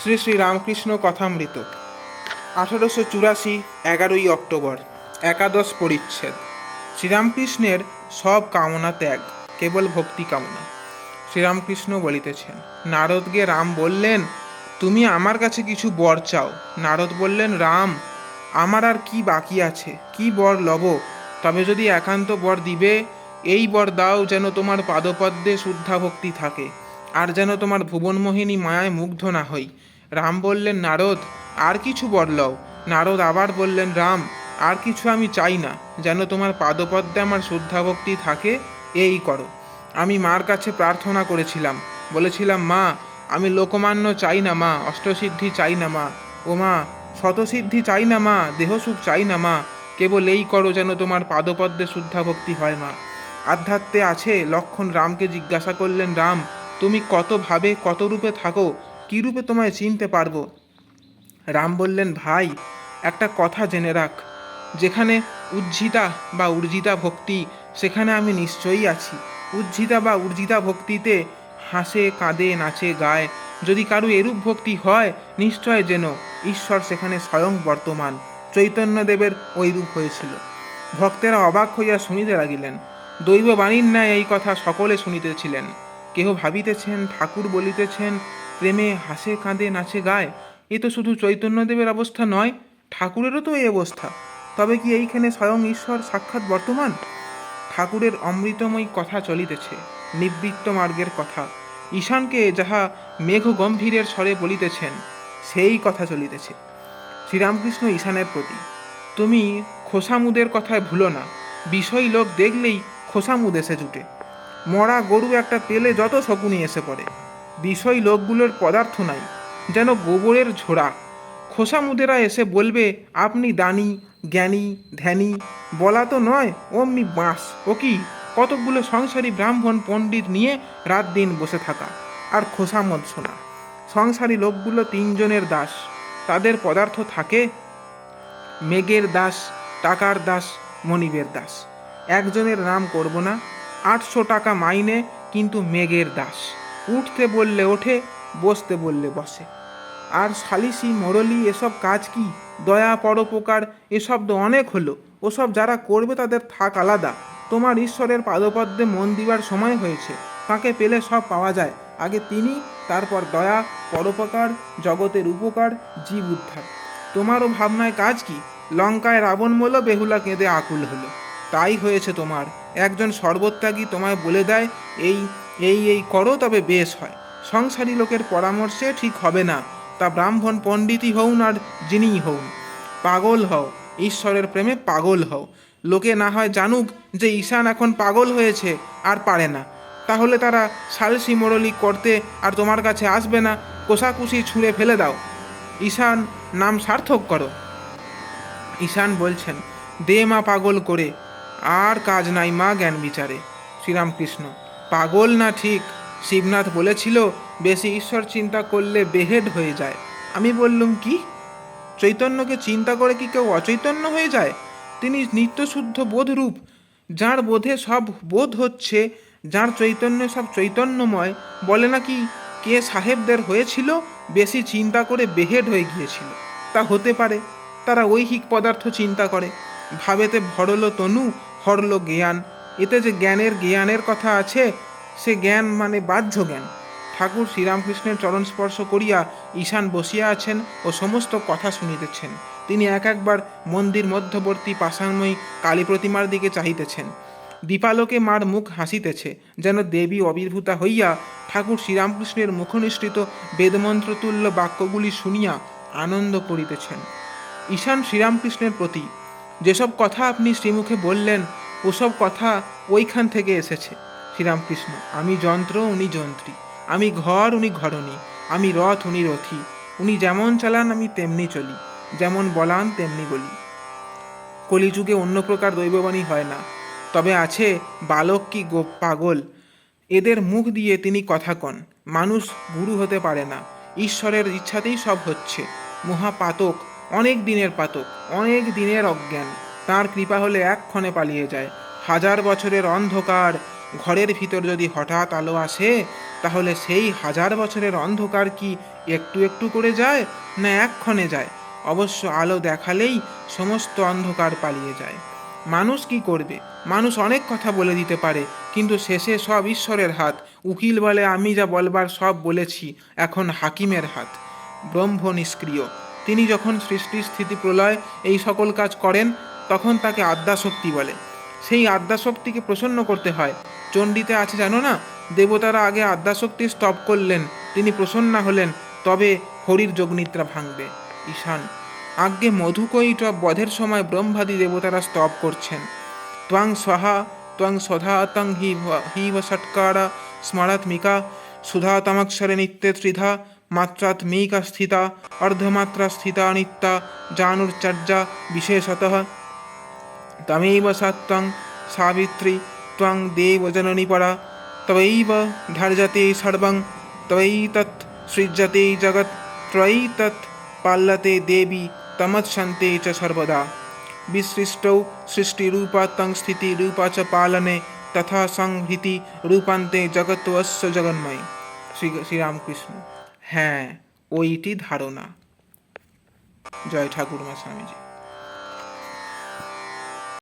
Shri Shri Ramakrishna Kathamrita 1884 11ই October. একাদশ পরিচ্ছেদ। শ্রীরামকৃষ্ণের সব কামনা ত্যাগ, কেবল ভক্তি কামনা। শ্রীরামকৃষ্ণ বলিতেছেন, নারদকে রাম বললেন, তুমি আমার কাছে কিছু বর চাও। নারদ বললেন, রাম, আমার আর কি বাকি আছে, কি বর লব? তবে যদি একান্ত বর দিবে, এই বর দাও যেন তোমার পাদপদ্মে শুদ্ধা ভক্তি থাকে, আর যেন তোমার ভুবনমোহিনী মায়ায় মুগ্ধ না হই। রাম বললেন, নারদ, আর কিছু বর লও। নারদ আবার বললেন, রাম, আর কিছু আমি চাই না, যেন তোমার পাদপদ্মে আমার শুদ্ধা ভক্তি থাকে, এই করো। আমি মার কাছে প্রার্থনা করেছিলাম, বলেছিলাম, মা, আমি লোকমান্য চাই না মা, অষ্টসিদ্ধি চাই না মা, ও মা, শতসিদ্ধি চাই না মা, দেহসুখ চাই না মা, কেবল এই করো যেন তোমার পাদপদ্মে শুদ্ধা ভক্তি হয় মা। আধ্যাত্মে আছে লক্ষণ রামকে জিজ্ঞাসা করলেন, রাম, তুমি কত ভাবে কত রূপে থাকো, কি রূপে তোমায় চিনতে পারবো? রাম বললেন, ভাই, একটা কথা জেনে রাখ, যেখানে উজ্জিতা বা উর্জিতা ভক্তি, সেখানে আমি নিশ্চয়ই আছি। উজ্জিতা বা উর্জিতা ভক্তিতে হাসে, কাঁদে, নাচে, গায়। যদি কারো এরূপ ভক্তি হয়, নিশ্চয় যেন ঈশ্বর সেখানে স্বয়ং বর্তমান। চৈতন্যদেবের ওই রূপ হয়েছিল। ভক্তেরা অবাক হইয়া শুনিতে লাগিলেন। দৈববাণীর ন্যায় এই কথা সকলে শুনিতেছিলেন। কেহ ভাবিতেছেন, ঠাকুর বলিতেছেন, প্রেমে হাসে, কাঁদে, নাচে, গায়। এ তো শুধু চৈতন্যদেবের অবস্থা নয়, ঠাকুরেরও তো এই অবস্থা। তবে কি এইখানে স্বয়ং ঈশ্বর সাক্ষাৎ বর্তমান? ঠাকুরের অমৃতময়ী কথা চলিতেছে, নিবৃত্ত মার্গের কথা। ঈশানকে যাহা মেঘ গম্ভীরের স্বরে বলিতেছেন, সেই কথা চলিতেছে। শ্রীরামকৃষ্ণ ঈশানের প্রতি, তুমি খোসামুদের কথায় ভুলো না। বিষয় লোক দেখলেই খোসামুদ এসে জুটে। মরা গরু একটা পেলে যত শকুনি এসে পড়ে। বিষয় লোকগুলোর পদার্থ নাই, যেন গোবরের ঝোড়া। খোসামুদেরা এসে বলবে, আপনি দানি, জ্ঞানী, ধ্যানী। বলা তো নয়, অমনি বাঁশ। ও কি, কতকগুলো সংসারী ব্রাহ্মণ পণ্ডিত নিয়ে রাত দিন বসে থাকা, আর খোসামদ শোনা। সংসারী লোকগুলো তিনজনের দাস। তাদের পদার্থ থাকে মেঘের দাস, টাকার দাস, মনিবের দাস। একজনের নাম করব না, 800 টাকা মাইনে, কিন্তু মেঘের দাস। উঠতে বললে ওঠে, বসতে বললে বসে। আর সালিসি, মোড়লি, এসব কাজ কি? দয়া, পরোপকার, এসব তো অনেক হলো। ওসব যারা করবে তাদের থাক আলাদা। তোমার ঈশ্বরের পাদপদ্মে মন দিবার সময় হয়েছে। তাকে পেলে সব পাওয়া যায়। আগে তিনি, তারপর দয়া, পরোপকার, জগতের উপকার, জীব উদ্ধার। তোমারও ভাবনায় কাজ কি? লঙ্কায় রাবণ মলো, বেহুলা কেঁদে আকুল হলো। তাই হয়েছে তোমার। একজন সর্বত্যাগী তোমায় বলে দেয়, এই এই এই করো, তবে বেশ হয়। সংসারী লোকের পরামর্শে ঠিক হবে না, তা ব্রাহ্মণ পণ্ডিতই হউন আর যিনিই হউন। পাগল হও, ঈশ্বরের প্রেমে পাগল হও। লোকে না হয় জানুক যে ঈশান এখন পাগল হয়েছে, আর পারে না। তাহলে তারা সালসি মোড়লি করতে আর তোমার কাছে আসবে না। কোষাকুষি ছুঁড়ে ফেলে দাও, ঈশান নাম সার্থক করো। ঈশান বলছেন, দে মা পাগল করে, আর কাজ নাই মা জ্ঞান বিচারে। শ্রীরামকৃষ্ণ, পাগল না ঠিক। শিবনাথ বলেছিল, বেশি ঈশ্বর চিন্তা করলে বেহেড হয়ে যায়। আমি বললুম, কি? চৈতন্যকে চিন্তা করে কি কেউ অচৈতন্য হয়ে যায়? তিনি নিত্যশুদ্ধ বোধরূপ। যার বোধে সব বোধ হচ্ছে, যার চৈতন্যে সব চৈতন্যময়। বলে নাকি কে সাহেবদের হয়েছিল, বেশি চিন্তা করে বেহেড হয়ে গিয়েছিল। তা হতে পারে, তারা ঐহিক পদার্থ চিন্তা করে। ভাবেতে ভরল তনু, হরল জ্ঞান। এতে যে জ্ঞানের কথা আছে, সে জ্ঞান মানে বাহ্য জ্ঞান। ঠাকুর শ্রীরামকৃষ্ণের চরণ স্পর্শ করিয়া ঈশান বসিয়া আছেন ও সমস্ত কথা শুনিতেছেন। তিনি একবার মন্দির মধ্যবর্তী পাষাণময়ী কালী প্রতিমার দিকে চাহিতেছেন। দীপালোকে মার মুখ হাসিতেছে, যেন দেবী অবির্ভূতা হইয়া ঠাকুর শ্রীরামকৃষ্ণের মুখনিসৃত বেদমন্ত্রতুল্য বাক্যগুলি শুনিয়া আনন্দ করিতেছেন। ঈশান শ্রীরামকৃষ্ণের প্রতি, যেসব কথা আপনি শ্রীমুখে বললেন, ওসব কথা ওইখান থেকে এসেছে। শ্রীরামকৃষ্ণ, আমি যন্ত্র, উনি যন্ত্রী। আমি ঘর, উনি ঘরণী। আমি রথ, উনি রথী। উনি যেমন চালান, আমি তেমনি চলি। যেমন বলান তেমনি বলি। কলিযুগে অন্য প্রকার দৈববাণী হয় না। তবে আছে বালক কি পাগল, এদের মুখ দিয়ে তিনি কথা কন। মানুষ গুরু হতে পারে না, ঈশ্বরের ইচ্ছাতেই সব হচ্ছে। মহাপাতক, অনেক দিনের পাতক, অনেক দিনের অজ্ঞান। তার কৃপা হলে এক্ষণে পালিয়ে যায়। 1000 বছরের অন্ধকার ঘরের ভিতর যদি হঠাৎ আলো আসে, তাহলে সেই 1000 বছরের অন্ধকার কি একটু একটু করে যায়, না এক্ষণে যায়? অবশ্য আলো দেখালেই সমস্ত অন্ধকার পালিয়ে যায়। মানুষ কি করবে? মানুষ অনেক কথা বলে দিতে পারে, কিন্তু শেষে সব ঈশ্বরের হাত। উকিল বলে আমি যা বলবার সব বলেছি, এখন হাকিমের হাত। ব্রহ্ম নিষ্ক্রিয়। তিনি যখন সৃষ্টি স্থিতি প্রলয় এই সকল কাজ করেন, তখন তাকে আদ্যাশক্তি বলে। সেই আদ্যাশক্তিকে প্রসন্ন করতে হয়। চণ্ডীতে আছে জানো না, দেবতারা আগে আদ্যাশক্তির স্তব করলেন, তিনি প্রসন্ন হলেন, তবে হরির যোগনিদ্রা ভাঙবে। ঈশান, আজ্ঞে মধুকৈটব বধের সময় ব্রহ্মাদি দেবতারা স্তব করছেন। ত্বং স্বাহা ত্বং স্বধা তং হিব ষটকারা স্মরাত্মিকা সুধাতমক্ষরে নিত্যে ত্রিধা মাত্রাত্মিকা স্থিতা অর্ধমাত্রা স্থিতা নিত্যা জানুর্চর্যা বিশেষতঃ তমেব সত্যং সাবিত্রী ত্বং দেবজননী পরা তবৈব ধার্যতে সর্বং তবৈতৎ সৃজ্যতে জগৎ ত্বয়িতৎ পাল্যতে দেবী তমৎসন্তে চ সর্বদা विसृष्टौ सृष्टिरूपा तं स्थितिरूपा च पालने तथा संहृति रूपान्ते जगत्वस्य जगन्मय। শ্রীরামকৃষ্ণ। হ্যাঁ, ওইটি ধারণা। জয় ঠাকুরমা স্বামীজি।